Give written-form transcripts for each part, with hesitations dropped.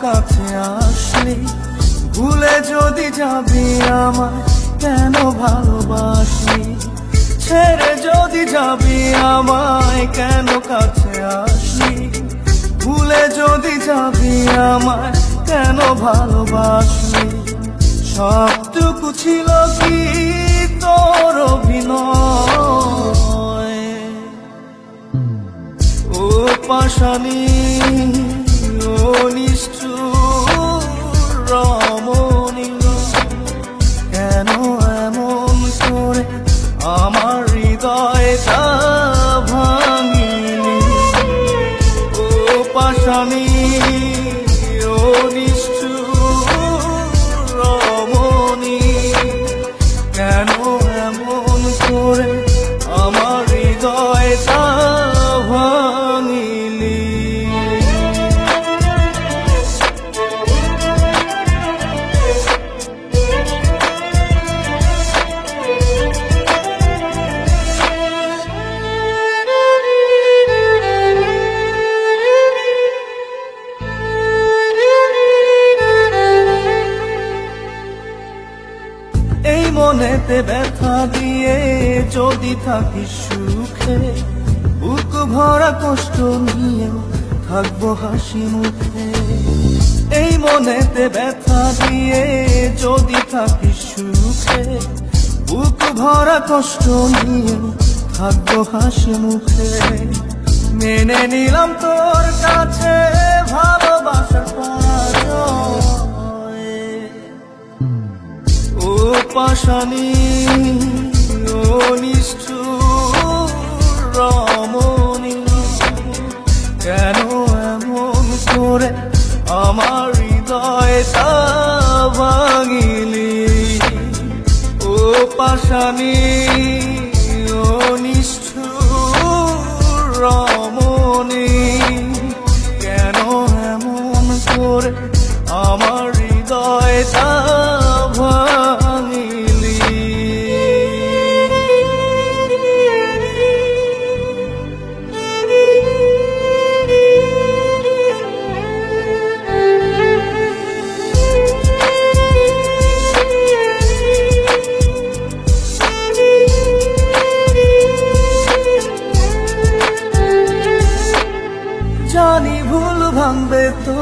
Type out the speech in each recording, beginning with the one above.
কাছে আসলি, ভুলে যদি যাবি আমায় কেন ভালোবাসলি, ছেড়ে যদি যাবি আমায় কেন কাছে আসলি, ভুলে যদি যাবি আমায় কেন ভালোবাসলি। সবটুকু ছিল কি তোর অভিনয়, ও পাশানি ও নিষ্ঠুর রমণী, কেন এমন করে আমার হৃদয়টা ভাঙিলি। ও পাশানি ও নিষ্ঠুর রমণী, কেন এমন করে আমার হৃদয়টা ভাঙিলি। এই মনেতে ব্যথা দিয়ে যদি থাকিস সুখে, বুক ভরা কষ্ট নিয়ে থাকবো হাসি মুখে। এই মনেতে ব্যথা দিয়ে যদি থাকিস সুখে, বুক ভরা কষ্ট নিয়ে থাকবো হাসি মুখে। মেনে নিলাম তোর কাছে ভালোবাসার পরাজয়, ও পাশানি ও নিষ্ঠুর রমণী, কেন এমন করে আমার হৃদয়টা ভাঙিলি। ও পাশানি ও নিষ্ঠুর রমণী, কেন এমন করে আমার হৃদয়টা ভাঙিলি। জানি ভুল ভাঙবে তো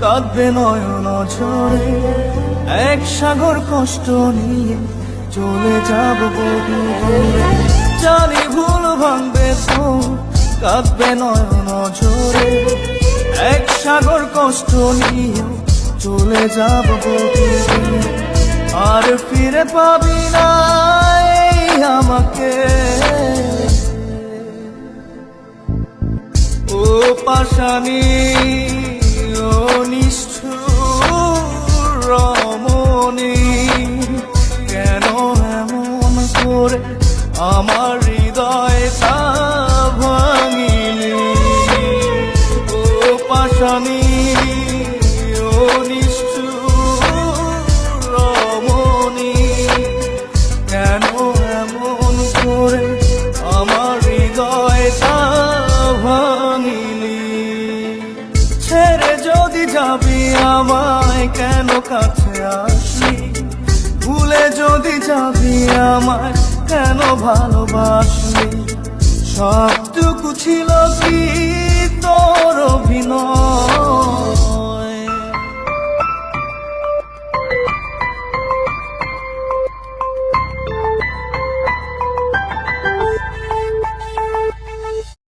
কাঁদবে নয়ন ঝরে, এক সাগর কষ্ট নিয়ে চলে যাব বহু দূরে। জানি ভুল ভাঙবে তো কাঁদবে নয়ন ঝরে, এক সাগর কষ্ট নিয়ে চলে যাব বহু দূরে। আর ফিরে পাবি না এই আমাকে, ও পাশানি ও নিষ্ঠুর রমণী, কেন এমন করে আমার হৃদয়টা ভাঙিলি। ও পাশানি ও নিষ্ঠুর রমণী, কেন এমন করে আমার হৃদয়টা ভাঙিলি। ছেড়ে যদি যাবি আমায় কেন কাছে আসলি, ভুলে যদি যাবি আমায় কেন ভালোবাসলি। সবটুকু ছিল কি তোর অভিনয়,